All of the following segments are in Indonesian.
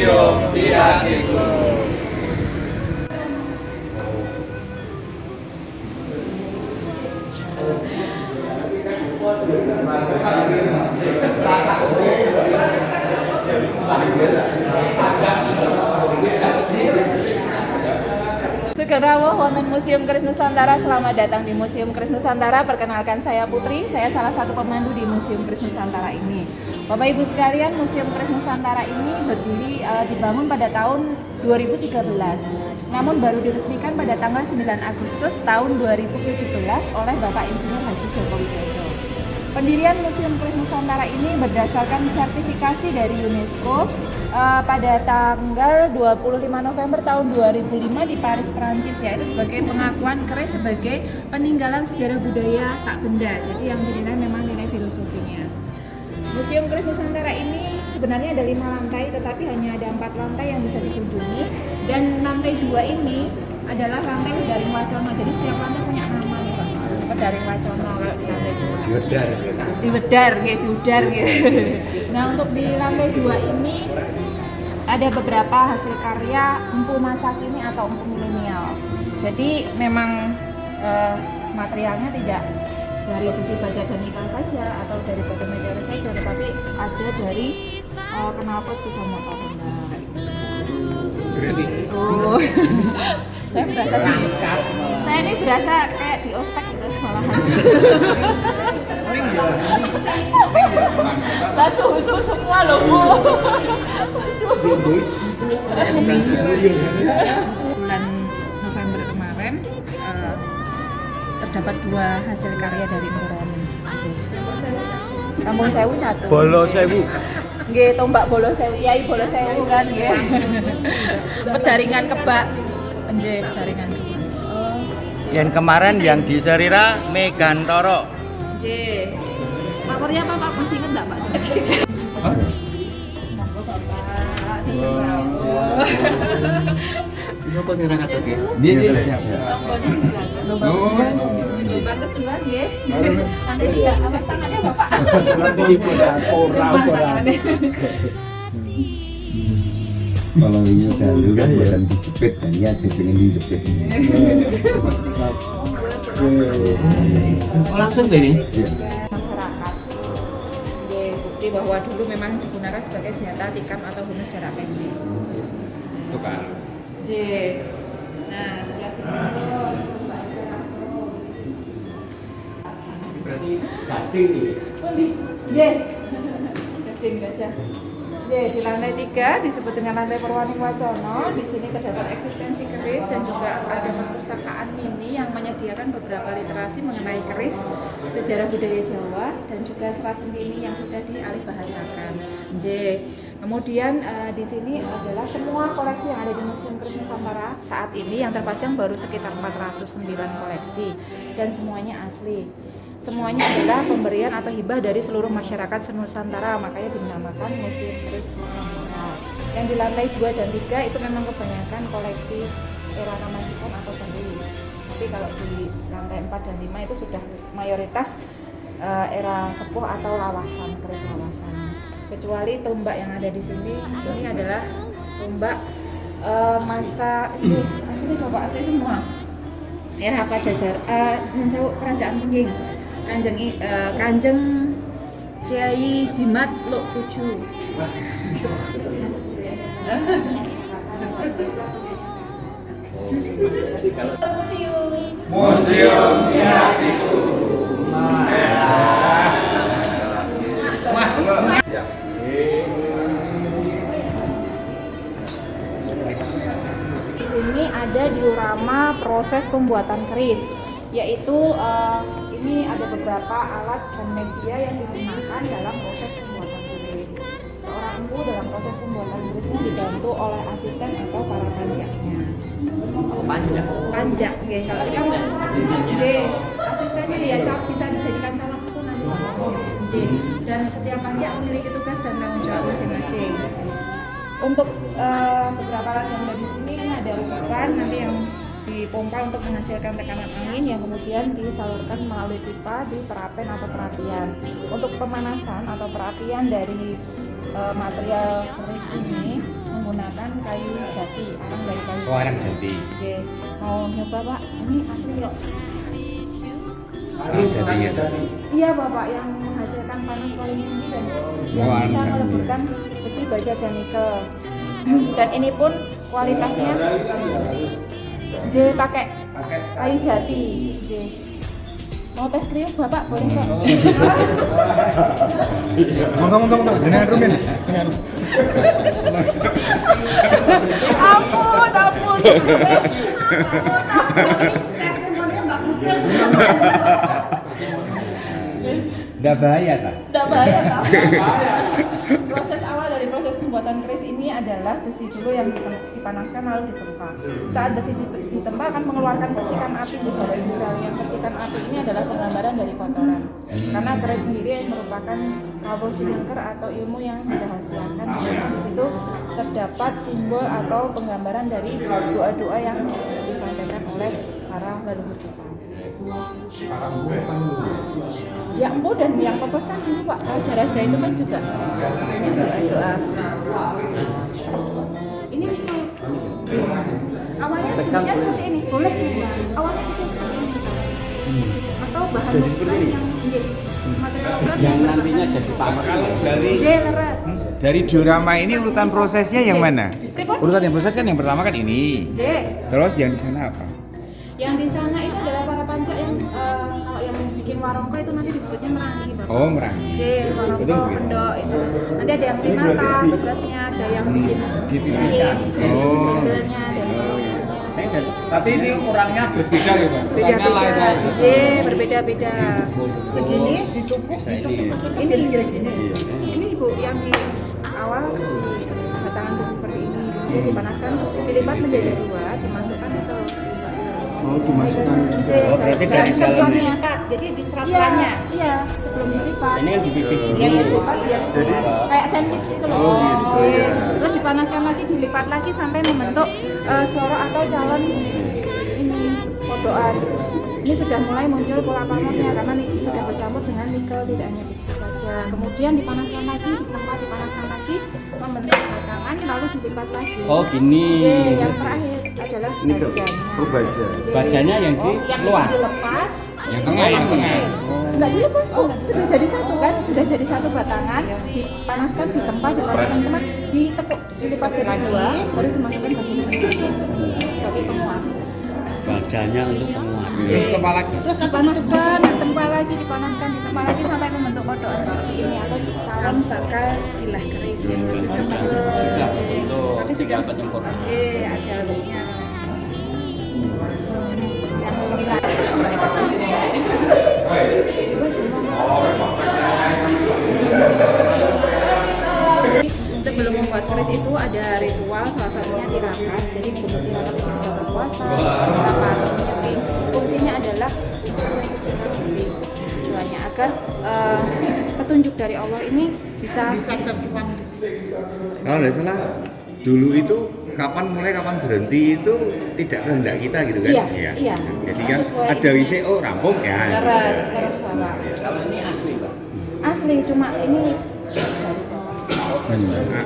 museum di hatiku. Rawuh wonten Museum Keris Nusantara. Selamat datang di Museum Keris Nusantara. Perkenalkan, saya Putri. Saya salah satu pemandu di Museum Keris Nusantara ini. Bapak Ibu sekalian, Museum Keris Nusantara ini berdiri dibangun pada tahun 2013. Namun baru diresmikan pada tanggal 9 Agustus tahun 2017 oleh Bapak Insinyur Haji Joko Widodo. Pendirian Museum Keris Nusantara ini berdasarkan sertifikasi dari UNESCO pada tanggal 25 November tahun 2005 di Paris, Prancis, yaitu sebagai pengakuan keris sebagai peninggalan sejarah budaya tak benda. Jadi yang dinilai memang nilai filosofinya. Museum Keris Nusantara ini sebenarnya ada 5 lantai, tetapi hanya ada 4 lantai yang bisa dikunjungi, dan lantai 2 ini adalah lantai Pedaring Wacono. Jadi setiap lantai punya nama nih Pak. Pedaring Wacono kalau di lantai 2. Diwedar gitu. Nah, untuk di lantai 2 ini ada beberapa hasil karya empu masa kini atau empu milenial. Jadi memang materialnya tidak dari besi baja dan nikel saja atau dari batu meteorit saja, tetapi ada dari knalpot sepeda motor. Oh, saya ini berasa kayak di ospek gitu malahan. Lah susu semua loh Bu. Bulan November kemarin terdapat 2 hasil karya dari Nuroni. Kampung Sewu 1. Bolo Sewu. Nggih, tombak Bolo Sewu, Yai Bolo Sewu kan nggih. Pedaringan kebak. Nggih, pedaringan kebak. Oh. Yang kemarin yang di Serira Megantoro. Nggih. Lapornya apa Pak? Masih ingat enggak Pak? Siapa sing ra katoke? Iya. Bantu duluan nggih. Nanti dia apa tangannya Bapak? Kalau ini kan juga bukan dijepit kan ya, pengen dijepit ini. Langsung ke ini? Masyarakat. Nggih, bukti bahwa dulu memang digunakan sebagai senjata tikam atau hunus jarak pendek. Itu kan. J. Nah, sebelah sini. Berarti gading nih. J. Gading gajah. J, di lantai 3 disebut dengan lantai Perwaning Wacono. Di sini terdapat eksistensi keris dan juga ada perpustakaan mini yang menyediakan beberapa literasi mengenai keris, sejarah budaya Jawa, dan juga serat sentini yang sudah dialihbahasakan. J. Kemudian di sini adalah semua koleksi yang ada di Museum Keris Nusantara saat ini yang terpajang baru sekitar 409 koleksi dan semuanya asli. Semuanya adalah pemberian atau hibah dari seluruh masyarakat Nusantara, makanya dinamakan Museum Keris Nusantara. Yang di lantai 2 dan 3 itu memang kebanyakan koleksi era Kamajikan atau Bali. Tapi kalau di lantai 4 dan 5 itu sudah mayoritas era sepuh atau lawasan, keris lawasan. Kecuali tombak yang ada di sini, ini adalah tombak masa asli, coba asli semua. Era Pajajar, Kerajaan Pengging. Kanjeng Kiai Jimat Luk 7. Museum di hatiku. Di sini ada diorama proses pembuatan keris, yaitu ini ada beberapa alat dan media yang digunakan dalam proses pembuatan keris. Seorang empu dalam proses pembuatan kerisnya dibantu oleh asisten atau para panjaknya. Panjak, oke. Kalau kita asistennya dia bisa dijadikan calon empu nanti. Dan setiap panjak memiliki tugas dan tanggung jawab masing-masing. Untuk beberapa alat yang ada di sini ada ukuran nanti yang dipompa untuk menghasilkan tekanan angin yang kemudian disalurkan melalui pipa di perapen atau perapian. Untuk pemanasan atau perapian dari material keris ini menggunakan kayu jati, arang dari kayu jati. Oh, arang jati. J. Mau nyoba Pak? Ini asli kok. Arang jati ya. Iya Bapak, yang menghasilkan panas paling tinggi dan yang Oh, bisa arang jati. meleburkan besi, baja, dan nikel. Dan ini pun kualitasnya J pakai kayu jati. J. Mau tes kriuk Bapak boleh kok. Monggo, jenengan rumin. Ampun. Nggak bahaya tak? Tidak bahaya tak? Proses awal dari proses pembuatan keris ini adalah besi dulu yang dipanaskan lalu ditempa. Saat besi ditempa akan mengeluarkan percikan api di Bapak Ibu sekalian. Percikan api ini adalah penggambaran dari kotoran. Karena keris sendiri merupakan kabel silingker atau ilmu yang dirahasiakan. Di situ terdapat simbol atau penggambaran dari doa-doa yang disampaikan oleh para leluhur kita. Ya empu dan yang pepesan ini Pak, raja-raja itu kan juga banyak doa-doa. Ini awalnya bentuknya seperti ini, boleh awalnya kecil seperti ini atau bahan bukan yang material berat yang nantinya jadi pamer. J leres. Dari diorama ini urutan prosesnya yang mana? Pripun? Urutan yang proses kan yang pertama kan ini. J. Terus yang di sana apa? Yang di sana itu adalah para pancak yang kalau yang bikin warongko itu nanti disebutnya merangi Bapak. Oh, merangi. J, warongko, Betul, Bu, ya? endok itu. Nanti ada yang primata tugasnya, ada yang bikin Oh. bandelnya dan Tapi ini orangnya berbeda ya, Pak? beda-beda. J, berbeda-beda. Segini ditumpuk Ini Ibu yang di awal besi, batangan besi seperti ini. Kemudian dipanaskan, dilipat menjadi dua, dimasukkan itu. Oh, dimasukkan. J, Oh, berarti dari dalam sebelumnya. jadi di Iya, frame-nya. iya, sebelum dilipat. Ini yang dipipis dulu. Yang dilipat biar kayak sandwich itu loh. Oh, J. iya. Terus dipanaskan lagi, dilipat lagi sampai membentuk suara atau calon ini podokan. Ini sudah mulai muncul pola pamornya karena ini sudah bercampur dengan nikel, tidak hanya besi saja. Kemudian dipanaskan lagi, dipanaskan lagi, membentuk batangan lalu dilipat lagi. Oh gini. J. Yang terakhir adalah Nikel. bajanya. Oh, baja. J. Bajanya yang di Yang luar. itu dilepas, Yang tengah, yang tengah. Enggak dilepas Bu, sudah jadi satu kan, sudah jadi satu batangan, dipanaskan, ditempa, dipanaskan, ditekuk, dilipat jadi dua, baru dimasukkan bajanya sebagai penguat. Bajanya untuk penguat. Terus tempat lagi. Terus dipanaskan, ditempa lagi, dipanaskan, ditempa lagi sampai membentuk kodokan seperti ini atau calon bakal bilah keris. Sudah bentuk, Tapi sudah tinggal penyempur. ada lebihnya. Sebelum membuat keris itu ada ritual, salah satunya tirakat. Jadi untuk tirakat itu bisa berpuasa, apa atau menyepi. Fungsinya adalah mensucikan diri. Tujuannya agar petunjuk dari Allah ini bisa tertuang. Kalau nggak salah, dulu itu kapan mulai kapan berhenti itu tidak kehendak kita gitu kan? Iya, iya. Jadi kan Sesuai ada ini. wise oh rampung ya. leres Bapak. Kalau ini asli Pak. Asli, cuma ini Nah,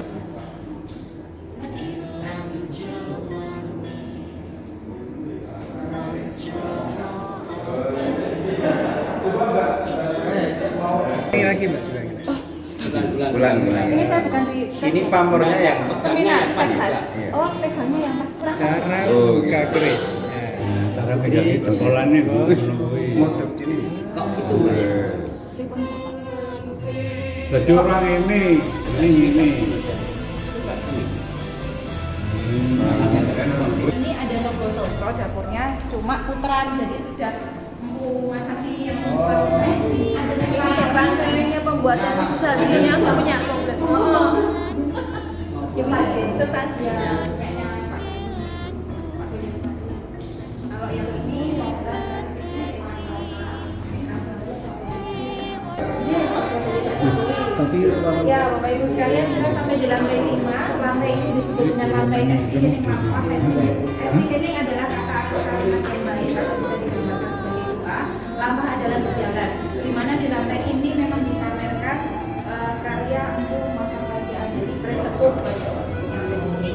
ini lagi Mbak. Bulan. ini saya bukan di Ini pamornya yang seminar pas pas. juga. Oh, pegangnya yang pas kurang pas. cara buka keris. Cara pegangnya jempolannya kok. Motor ini. Kok gitu Pak ya? Pripun, Bapak? Berarti orang ini. Ini ada logo sosro dapurnya, cuma putaran jadi sudah masak ini yang ada Rangkaiannya pembuatan sesajinya nggak punya komplit. Oh, sesaji. Kalau yang ini Tapi ya Bapak Ibu sekalian, kita sampai di lantai 5. Lantai ini disebut dengan lantai esti kening maaf. Esti kening adalah kalimat yang baik atau bisa digunakan sebagai doa. Lampah adalah berjalan, di mana di lantai ini memang dipamerkan karya empu masang kerajaan. Jadi keris sepuh banyak yang ada di sini.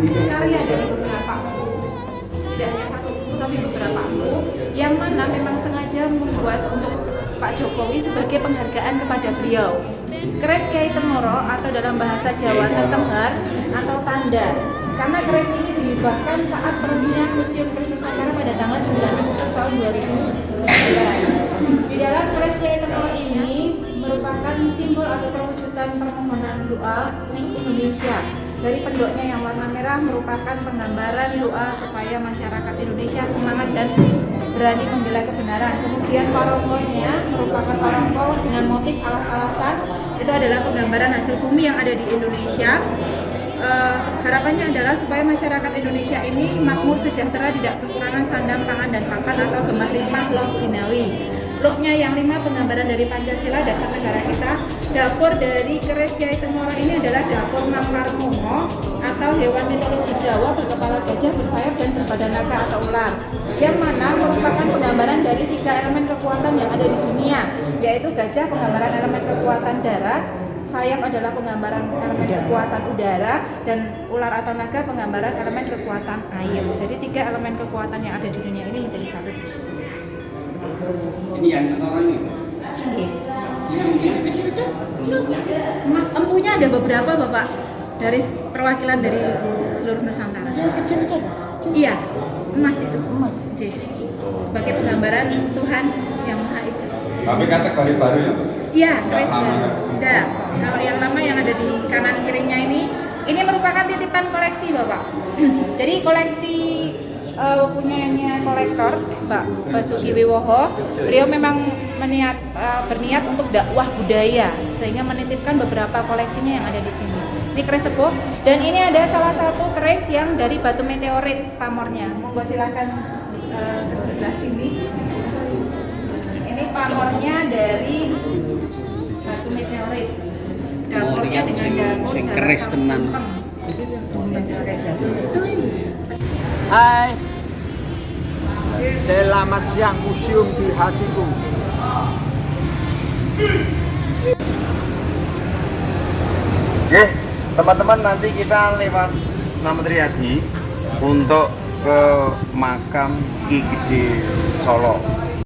karya dari beberapa buku, tidak hanya satu buku tapi beberapa buku yang mana memang sengaja membuat untuk Pak Jokowi sebagai penghargaan kepada beliau. Keris Kiai Tengoro atau dalam bahasa Jawa Tetengar atau tanda. Karena keris ini dihibahkan saat peresmian Museum Keris Nusantara pada tanggal 9 Agustus tahun 2019. Di dalam keris Kiai Tengoro ini merupakan simbol atau perwujudan permohonan doa untuk Indonesia. Dari pendoknya yang warna merah merupakan penggambaran doa supaya masyarakat Indonesia semangat dan berani membela kebenaran. Kemudian parongkonya merupakan parongko dengan motif alas-alasan. Itu adalah penggambaran hasil bumi yang ada di Indonesia. Harapannya adalah supaya masyarakat Indonesia ini makmur, sejahtera, tidak kekurangan sandang, pangan, dan pakan atau gemah limpah loh jinawi. Loh-nya yang 5 penggambaran dari Pancasila, dasar negara kita. Dapur dari keris Kiai Tengoro ini adalah dapur Manglar Mungo atau hewan mitologi Jawa berkepala gajah, bersayap, dan berbadan naga atau ular, yang mana merupakan penggambaran dari 3 elemen kekuatan yang ada di dunia, yaitu gajah penggambaran elemen kekuatan darat, sayap adalah penggambaran elemen kekuatan udara, dan ular atau naga penggambaran elemen kekuatan air. Jadi 3 elemen kekuatan yang ada di dunia ini menjadi satu di situ. Ini yang orang ini. Mas, empunya ada beberapa Bapak dari perwakilan dari seluruh Nusantara. Iya, emas itu. Emas. Sebagai penggambaran Tuhan yang Maha Esa. Tapi kategori baru ya? Iya, keris baru. Tidak. Kalau yang lama yang ada di kanan kirinya ini merupakan titipan koleksi Bapak. Jadi koleksi punyanya kolektor Pak Basuki Wiwoho. Beliau memang berniat untuk dakwah budaya sehingga menitipkan beberapa koleksinya yang ada di sini. Ini keris sepuh dan ini ada salah satu keris yang dari batu meteorit pamornya. Monggo silakan ke sebelah sini. Ini pamornya dari batu meteorit. Dapurnya dengan dapur sing keris tenan. Hai, selamat siang museum di hatiku. Oke, teman-teman, nanti kita lewat Senam Triadi untuk ke makam Ki Gede Solo.